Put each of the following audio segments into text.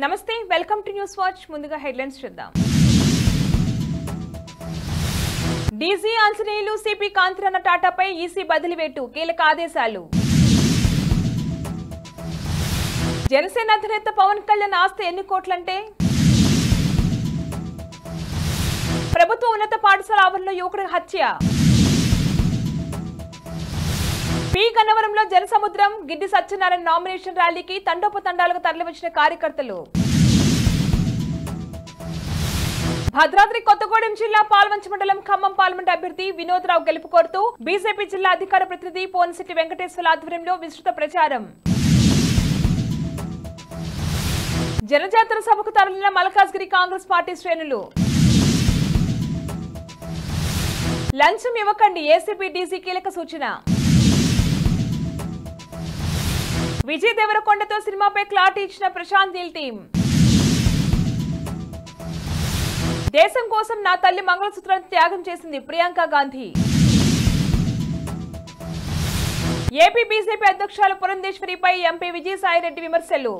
నమస్తే welcome to news watch ముందుగా headlines చూద్దాం DG Anjaneyulu CP Kanthi Rana టాటాపై EC బదిలీవేటు కీలక ఆదేశాలు జనసేన అధినేత పవన్ కళ్యాణ్ ఆస్తి ఎన్ని కోట్లంటే ప్రభుత్వ ఉన్నత పాఠశాల ఆవరణలో యువకుడి హత్య పి గన్నవరంలో జనసముద్రం గిడ్డి సత్యనారాయణ నామినేషన్ ర్యాలీకి తండోపతండాలుగా తరలివచ్చిన కార్యకర్తలు భద్రాద్రి కొత్తగూడెం జిల్లా పాల్వంచ మండలం ఖమ్మం పార్లమెంట్ అభ్యర్థి వినోద్రావు గెలుపు కోరుతూ బీజేపీ జిల్లా అధికార ప్రతినిధి పోన్సిటి వెంకటేశ్వర ఆధ్వర్యంలో విస్తృత ప్రచారం జనజాతర సభకు తరలిన మల్కాజ్గిరి కాంగ్రెస్ పార్టీ శ్రేణులు లంచం ఇవ్వకండి ఏసీపీ డీసీ కీలక సూచన విజయ్ దేవరకొండతో సినిమాపై క్లారిటీ ఇచ్చిన ప్రశాంత్ నీల్ టీం దేశం కోసం నా తల్లి మంగళసూత్రాన్ని త్యాగం చేసింది ప్రియాంక గాంధీ ఏపీ బీజేపీ అధ్యక్షురాలు పురంధేశ్వరిపై ఎంపీ విజయసాయిరెడ్డి విమర్శలు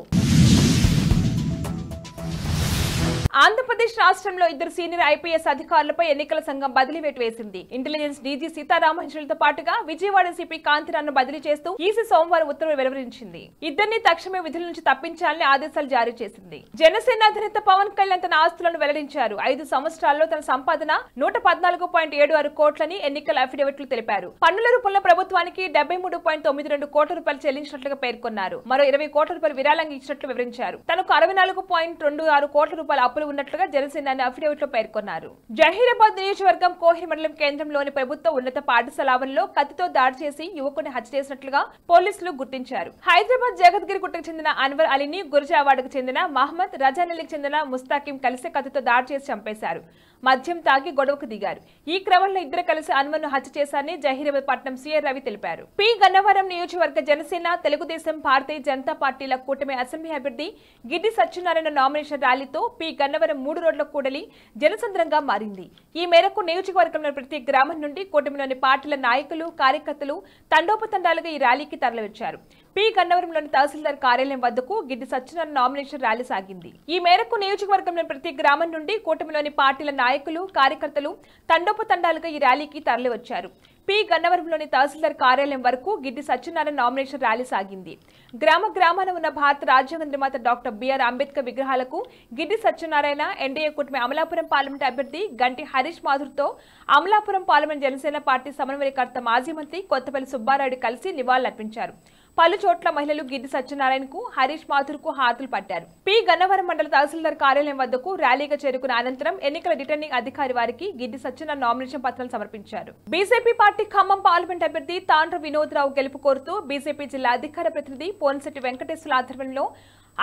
ఆంధ్రప్రదేశ్ రాష్ట్రంలో ఇద్దరు సీనియర్ ఐపీఎస్ అధికారులపై ఎన్నికల సంఘం బదిలీవేటు వేసింది. ఇంటెలిజెన్స్ డీజీ సీతారామహంచులతో పాటుగా విజయవాడ సిపి కాంతిరాన్ను బదిలీ చేస్తూ ఈసీ సోమవారం ఉత్తర్వులు వెలువరించింది. ఇద్దరిని తక్షణమే విధుల నుంచి తప్పించాలని ఆదేశాలు జారీ చేసింది. జనసేన అధినేత పవన్ కళ్యాణ్ తన ఆస్తులను వెల్లడించారు. 5 సంవత్సరాల్లో తన సంపాదన 114.76 కోట్లని ఎన్నికల అఫిడవిట్లు తెలిపారు. పన్నుల రూపంలో ప్రభుత్వానికి 73.92 కోట్ల రూపాయలు చెల్లించినట్లుగా పేర్కొన్నారు. మరో 20 కోట్ల రూపాయలు విరాళంగా ఇచ్చినట్లు వివరించారు. తనకు 64.26 కోట్ల రూపాయల అప్పులు ఉన్నట్లుగా జనసేన అఫిడవిట్ లో పేర్కొన్నారు. జహీరాబాద్ నియోజకవర్గం కోహిర్ మండలం కేంద్రంలోని ప్రభుత్వ ఉన్నత పాఠశాల ఆవరణలో కత్తితో దాడి చేసి యువకుని హత్య చేసినట్లుగా పోలీసులు గుర్తించారు. హైదరాబాద్ జగద్గిరి గుట్టకు చెందిన అన్వర్ అలీని, గుర్జావాడకు చెందిన మహమ్మద్, రజానల్లికి చెందిన ముస్తాకిం కలిసి కత్తితో దాడి చేసి చంపేశారు. మద్యం తాగి గొడవకు దిగారు. ఈ క్రమంలో ఇద్దరు కలిసి అన్వర్ను హత్య చేశారని జహీరాబాద్ పట్నం సీఆర్ రవి తెలిపారు. పి గన్నవరం నియోజకవర్గ జనసేన, తెలుగుదేశం, భారతీయ జనతా పార్టీల కూటమి అసెంబ్లీ అభ్యర్థి గిడ్డి సత్యనారాయణ నామినేషన్ ర్యాలీతో పి గన్నవరం 3 రోడ్ల కూడలి జనసంద్రంగా మారింది. ఈ మేరకు నియోజకవర్గంలోని ప్రతి గ్రామం నుండి కూటమిలోని పార్టీల నాయకులు, కార్యకర్తలు తండోపతండాలుగా ఈ ర్యాలీకి తరలివచ్చారు. పి గన్నవరంలోని తహసీల్దార్ కార్యాలయం వద్దకు గిడ్డి సత్యనారాయణ నామినేషన్ ర్యాలీ సాగింది. ఈ మేరకు నియోజకవర్గంలోని ప్రతి గ్రామం నుండి కూటమిలోని పార్టీల నాయకులు, కార్యకర్తలు తండోపతండాలుగా ఈ ర్యాలీకి తరలివచ్చారు. పి గన్నవరంలోని తహసీల్దార్ కార్యాలయం వరకు గిడ్డి సత్యనారాయణ నామినేషన్ ర్యాలీ సాగింది. గ్రామాన ఉన్న భారత రాజ్యాంగ నిర్మాత డాక్టర్ బిఆర్ అంబేద్కర్ విగ్రహాలకు గిడ్డి సత్యనారాయణ, ఎన్డీఏ కూటమి అమలాపురం పార్లమెంట్ అభ్యర్థి గంటి హరీష్ మాథుర్తో అమలాపురం పార్లమెంట్ జనసేన పార్టీ సమన్వయకర్త మాజీ మంత్రి కొత్తపల్లి సుబ్బారాయుడు కలిసి నివాళులర్పించారు. పలు చోట్ల మహిళలు గిడ్డి సత్యనారాయణకు, హరీష్ మాథుర్కు హారతులు పట్టారు. పి గన్నవరం మండల తహసీల్దార్ కార్యాలయం వద్దకు ర్యాలీగా చేరుకున్న అనంతరం ఎన్నికల రిటర్నింగ్ అధికారి వారికి గిడ్డి సత్యనారాయణ నామినేషన్ పత్రాలు సమర్పించారు. బీజేపీ పార్టీ ఖమ్మం పార్లమెంట్ అభ్యర్థి తాండ్ర వినోద్రావు గెలుపు కోరుతూ బీజేపీ జిల్లా అధికార ప్రతినిధి పోన్సిటి వెంకటేశ్వర ఆధ్వర్యంలో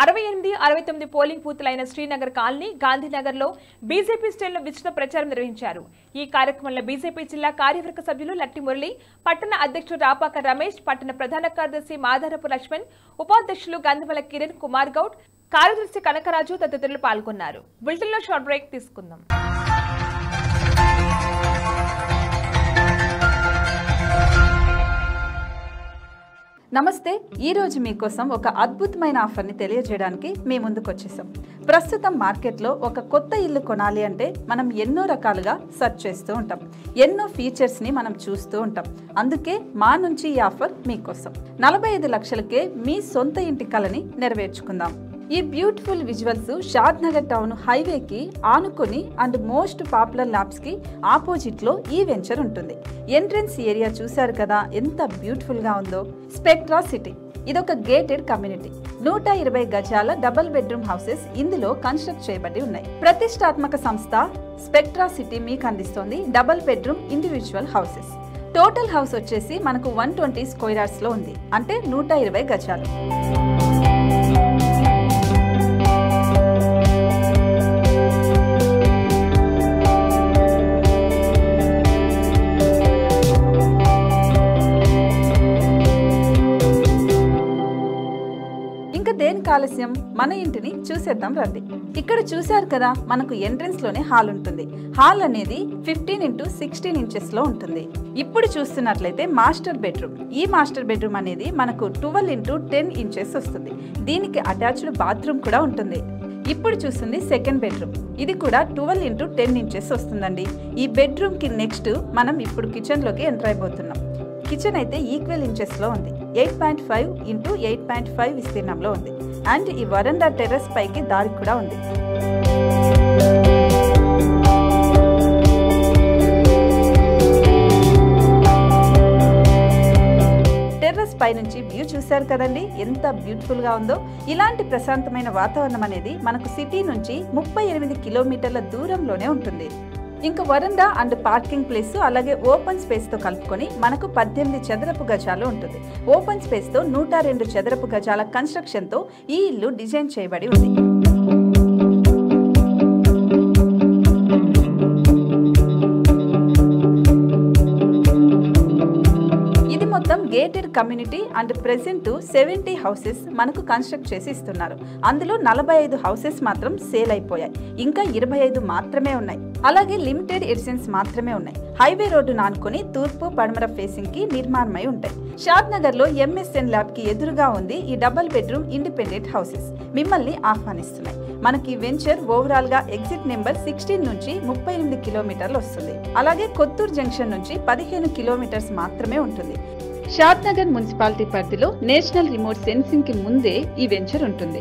68, 69 పోలింగ్ బూత్లైన శ్రీనగర్ కాలనీ, గాంధీనగర్ లో బీజేపీ శ్రేణులు విస్తృత ప్రచారం నిర్వహించారు. ఈ కార్యక్రమంలో బీజేపీ జిల్లా కార్యవర్గ సభ్యులు లట్టి మురళి, పట్టణ అధ్యక్షుడు రాపాక రమేష్, పట్టణ ప్రధాన కార్యదర్శి మాధారపు లక్ష్మణ్, ఉపాధ్యక్షులు గంధమల కిరణ్ కుమార్ గౌడ్, కార్యదర్శి కనకరాజు తదితరులు పాల్గొన్నారు. బులెటిన్ లో షార్ట్ బ్రేక్ తీసుకుందాం. నమస్తే. ఈరోజు మీకోసం ఒక అద్భుతమైన ఆఫర్ని తెలియజేయడానికి మీ ముందుకు వచ్చేసాం. ప్రస్తుతం మార్కెట్లో ఒక కొత్త ఇల్లు కొనాలి అంటే మనం ఎన్నో రకాలుగా సెర్చ్ చేస్తూ ఉంటాం. ఎన్నో ఫీచర్స్ని మనం చూస్తూ ఉంటాం. అందుకే మా నుంచి ఈ ఆఫర్ మీకోసం. 45 లక్షలకే మీ సొంత ఇంటి కలని నెరవేర్చుకుందాం. ఈ బ్యూటిఫుల్ విజువల్స్ షాద్ నగర్ టౌన్ హైవేకి ఆనుకొని అండ్ మోస్ట్ పాపులర్ ల్యాబ్స్ కి ఆపోజిట్ లో ఈ వెంచర్ ఉంటుంది. ఎంట్రన్స్ ఏరియా చూశారు కదా ఎంత బ్యూటిఫుల్ గా ఉందో. స్పెక్ట్రా సిటీ ఇదొక గేటెడ్ కమ్యూనిటీ. 120 గజాల డబుల్ బెడ్రూమ్ హౌసెస్ ఇందులో కన్స్ట్రక్ట్ చేయబడి ఉన్నాయి. ప్రతిష్టాత్మక సంస్థ స్పెక్ట్రా సిటీ మీకు అందిస్తోంది double bedroom individual houses. Total house వచ్చేసి మనకు 120 స్క్వేర్ యార్డ్స్ లో ఉంది, అంటే 120 గజాలు. దేనికి ఆలస్యం, మన ఇంటిని చూసేద్దాం రండి. ఇక్కడ చూశారు కదా, మనకు ఎంట్రన్స్ లోనే హాల్ ఉంటుంది. హాల్ అనేది 15x16 ఇంచెస్ లో ఉంటుంది. ఇప్పుడు చూస్తున్నట్లయితే మాస్టర్ బెడ్రూమ్. ఈ మాస్టర్ బెడ్రూమ్ అనేది మనకు 12x10 ఇంచెస్ వస్తుంది. దీనికి అటాచ్డ్ బాత్రూమ్ కూడా ఉంటుంది. ఇప్పుడు చూస్తుంది సెకండ్ బెడ్రూమ్. ఇది కూడా 12x10 ఇంచెస్ వస్తుందండి. ఈ బెడ్రూమ్ కి నెక్స్ట్ మనం ఇప్పుడు కిచెన్ లోకి ఎంటర్ అయిపోతున్నాం. కిచెన్ అయితే ఈక్వల్ ఇంచెస్ లో ఉంది. 8.5 x 8.5 విస్తీర్ణంలో ఉంది. అండ్ ఈ వరండా టెర్రస్ పైకి దారి కూడా ఉంది. టెర్రస్ పై నుంచి వ్యూ చూశారు కదండి, ఎంత బ్యూటిఫుల్ గా ఉందో. ఇలాంటి ప్రశాంతమైన వాతావరణం అనేది మనకు సిటీ నుంచి 38 కిలోమీటర్ల దూరంలోనే ఉంటుంది. ఇంకా వరండా అండ్ పార్కింగ్ ప్లేస్ అలాగే ఓపెన్ స్పేస్ తో కలుపుకొని మనకు 18 చదరపు గజాలు ఉంటుంది. ఓపెన్ స్పేస్ తో 102 చదరపు గజాల కన్స్ట్రక్షన్ తో ఈ ఇల్లు డిజైన్ చేయబడి ఉంది. Gated community and present 70 houses మనకు కన్స్ట్రక్ట్ చేసి ఇస్తున్నారు. అందులో 45 హౌసెస్ మాత్రం సేల్ అయిపోయాయి. ఇంకా 25 మాత్రమే ఉన్నాయి. అలాగే లిమిటెడ్ ఎడిషన్స్ మాత్రమే ఉన్నాయి. హైవే రోడ్డు నానుకొని తూర్పు పడమర ఫేసింగ్ కి నిర్మాణమై ఉంటాయి. షాద్ నగర్ లో MSN ల్యాబ్ కి ఎదురుగా ఉంది ఈ డబుల్ బెడ్రూమ్ ఇండిపెండెంట్ హౌసెస్ మిమ్మల్ని ఆహ్వానిస్తున్నాయి. మనకి వెంచర్ ఓవరాల్ గా ఎగ్జిట్ నెంబర్ 16 నుంచి 38 కిలోమీటర్లు వస్తుంది. అలాగే కొత్తూరు జంక్షన్ నుంచి 15 కిలోమీటర్స్ మాత్రమే ఉంటుంది. షాద్ నగర్ మున్సిపాలిటీ పరిధిలో నేషనల్ రిమోట్ సెన్సింగ్ కి ముందే ఈ వెంచర్ ఉంటుంది.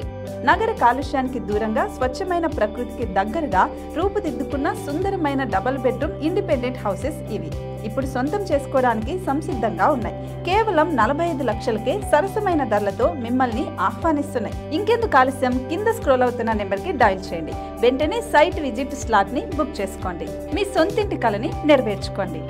నగర కాలుష్యానికి దూరంగా స్వచ్ఛమైన ప్రకృతికి దగ్గరగా రూపుదిద్దుకున్న సుందరమైన డబుల్ బెడ్రూమ్ ఇండిపెండెంట్ హౌసెస్ ఇవి. ఇప్పుడు సొంతం చేసుకోవడానికి సంసిద్ధంగా ఉన్నాయి. కేవలం 45 లక్షలకే సరసమైన ధరలతో మిమ్మల్ని ఆహ్వానిస్తున్నాయి. ఇంకెందుకు ఆలస్యం, కింద స్క్రోల్ అవుతున్న నెంబర్ కి డయల్ చేయండి. వెంటనే సైట్ విజిట్ స్లాట్ ని బుక్ చేసుకోండి. మీ సొంతింటి కలని నెరవేర్చుకోండి.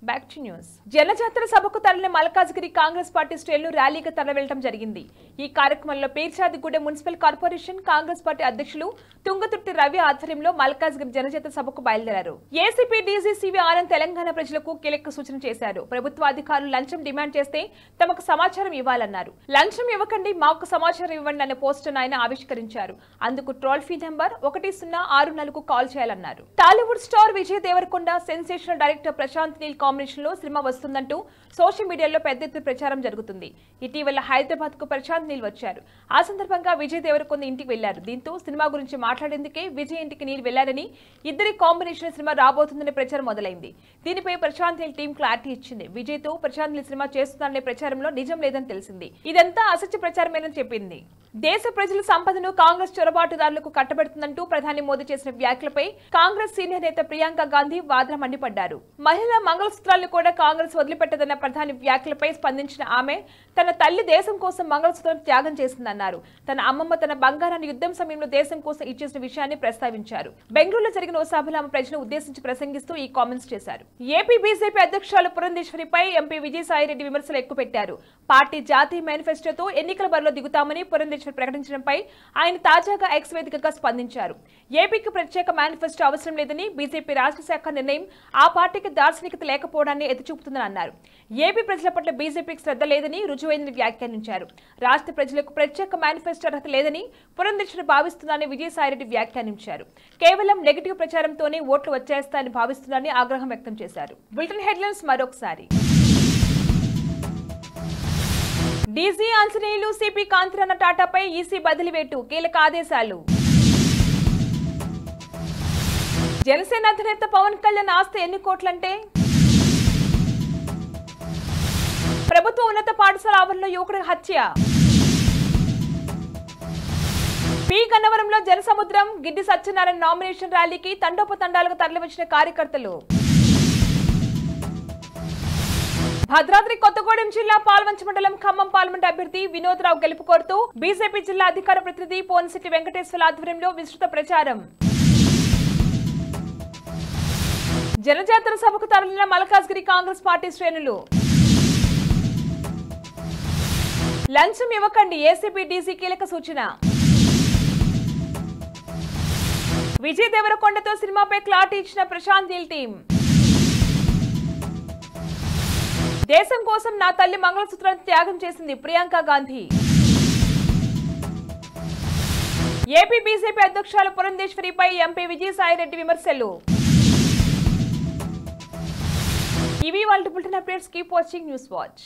Back to news. జనజాతర సభకు తరలిన మల్కాజ్గిరి కాంగ్రెస్ పార్టీ శ్రేణులు ర్యాలీగా తరలివెళ్లడం జరిగింది. ఈ కార్యక్రమంలో పేర్చాదిగూడెం మున్సిపల్ కార్పొరేషన్ కాంగ్రెస్ పార్టీ అధ్యక్షులు తుంగతుర్తి రవి ఆధ్వర్యంలో మల్కాజ్గిరి జనజాతర సభకు బయలుదేరారు. ఏసీపీ డీజీసీవీ ఆనంద్ తెలంగాణ ప్రజలకు కీలక సూచన చేశారు. ప్రభుత్వ అధికారులు లంచం డిమాండ్ చేస్తే తమకు సమాచారం ఇవ్వాలన్నారు. లంచం ఇవ్వకండి, మాకు సమాచారం ఇవ్వండి అనే పోస్టర్ ఆయన ఆవిష్కరించారు. అందుకు టోల్ ఫ్రీ నంబర్ 1064కు కాల్ చేయాలన్నారు. Tollywood star Vijay Deverakonda sensational director Prashanth Neel combination లో సినిమా వస్తుందంటూ సోషల్ మీడియాలో పెద్ద ఎత్తున ప్రచారం జరుగుతుంది. ఇటీవల హైదరాబాద్ కు ప్రశాంత్ నీల్ వచ్చారు. ఆ సందర్భంగా విజయ్ దేవరకొండ ఇంటికి వెళ్లారు. దీంతో సినిమా గురించి మాట్లాడేందుకే విజయ్ ఇంటికి నీల్ వెళ్లారని, ఇద్దరి కాంబినేషన్ సినిమా రాబోతుందనే ప్రచారం మొదలైంది. దీనిపై ప్రశాంత్ నీల్ టీం క్లారిటీ ఇచ్చింది. విజయ్ తో ప్రశాంత్ నీల్ సినిమా చేస్తున్నారనే ప్రచారంలో నిజం లేదని తెలిసింది. ఇదంతా అసత్య ప్రచారమేనని చెప్పింది. దేశ ప్రజల సంపదను కాంగ్రెస్ చొరబాటుదారులకు కట్టబెడుతుందంటూ ప్రధాని మోదీ చేసిన వ్యాఖ్యలపై కాంగ్రెస్ సీనియర్ నేత ప్రియాంక గాంధీ వాద్ర మండిపడ్డారు. మహిళా మంగళసూత్రాలను కూడా కాంగ్రెస్ వదిలిపెట్టదన్న ప్రధాని వ్యాఖ్యలపై స్పందించిన ఆమె తన తల్లి దేశం కోసం మంగళసూత్రం త్యాగం చేసిందన్నారు. తన అమ్మమ్మ తన బంగారాన్ని యుద్ధం సమయంలో దేశం కోసం ఇచ్చేసిన విషయాన్ని ప్రస్తావించారు. బెంగళూరులో జరిగిన ఓ సభలో ఆమె ప్రజలను ఉద్దేశించి ప్రసంగిస్తూ ఈ కామెంట్స్ చేశారు. ఏపీ బీజేపీ అధ్యక్షురాలు పురంధేశ్వరిపై ఎంపీ విజయసాయిరెడ్డి విమర్శలు ఎక్కుపెట్టారు. పార్టీ జాతీయ మేనిఫెస్టోతో ఎన్నికల బరిలో దిగుతామని పురంధేశ్వరి ప్రకటించడంపై ఆయన తాజాగా ఎక్స్ వేదికగా స్పందించారు. ఏపీకి ప్రత్యేక మేనిఫెస్టో అవసరం లేదని, బీజేపీ రాష్ట్ర శాఖ నిర్ణయం ఆ పార్టీకి దార్శనికత లేకపోవడాన్ని ఎత్తిచూపుతుందని అన్నారు. ఏపీ ప్రజల పట్ల బీజేపీకి శ్రద్ధ లేదని రుజువైందని వ్యాఖ్యానించారు. రాష్ట్ర ప్రజలకు ప్రత్యేక మేనిఫెస్టో అర్హత లేదని పురంధేశ్వరి భావిస్తుందని విజయసాయిరెడ్డి వ్యాఖ్యానించారు. కేవలం నెగటివ్ ప్రచారంతోనే ఓట్లు వచ్చేస్తాయని భావిస్తున్నారని ఆగ్రహం వ్యక్తం చేశారు. బులెటిన్ హెడ్లైన్స్ మరొకసారి. DG Anjaneyulu, CP Kanthi Rana టాటాపై EC బదిలీవేటు, కీలక ఆదేశాలు. జనసేన అధినేత పవన్ కళ్యాణ్ ఆస్తి ఎన్ని కోట్లంటే? ప్రభుత్వ ఉన్నత పాఠశాల ఆవరణలో యువకుడి హత్య. పి గన్నవరంలో జనసముద్రం, గిడ్డి సత్యనారాయణ నామినేషన్ ర్యాలీకి తండోపతండాలుగా తరలివచ్చిన కార్యకర్తలు. భద్రాద్రి కొత్తగూడెం జిల్లా పాల్వంచ మండలం ఖమ్మం పార్లమెంట్ అభ్యర్థి వినోద్రావు గెలుపు కోరుతూ బీజేపీ జిల్లా అధికార ప్రతినిధి పోన్సిటి వెంకటేశ్వర ఆధ్వర్యంలో విస్తృత ప్రచారం. జనజాతర సభకు తరలిన మల్కాజ్గిరి కాంగ్రెస్ పార్టీ శ్రేణులు. లంచం ఇవ్వకండి, ఏసీపీ డీసీ కీలక సూచన. విజయ్ దేవరకొండతో సినిమాపై క్లారిటీ ఇచ్చిన ప్రశాంత్ నీల్ టీం. దేశం కోసం నా తల్లి మంగళసూత్రాన్ని త్యాగం చేసింది, ప్రియాంక గాంధీ. ఏపీ బీజేపీ అధ్యక్షురాలు పురంధేశ్వరిపై ఎంపీ విజయసాయిరెడ్డి విమర్శలు. ఇవి వాళ్ళ bulletin updates. Keep watching news watch.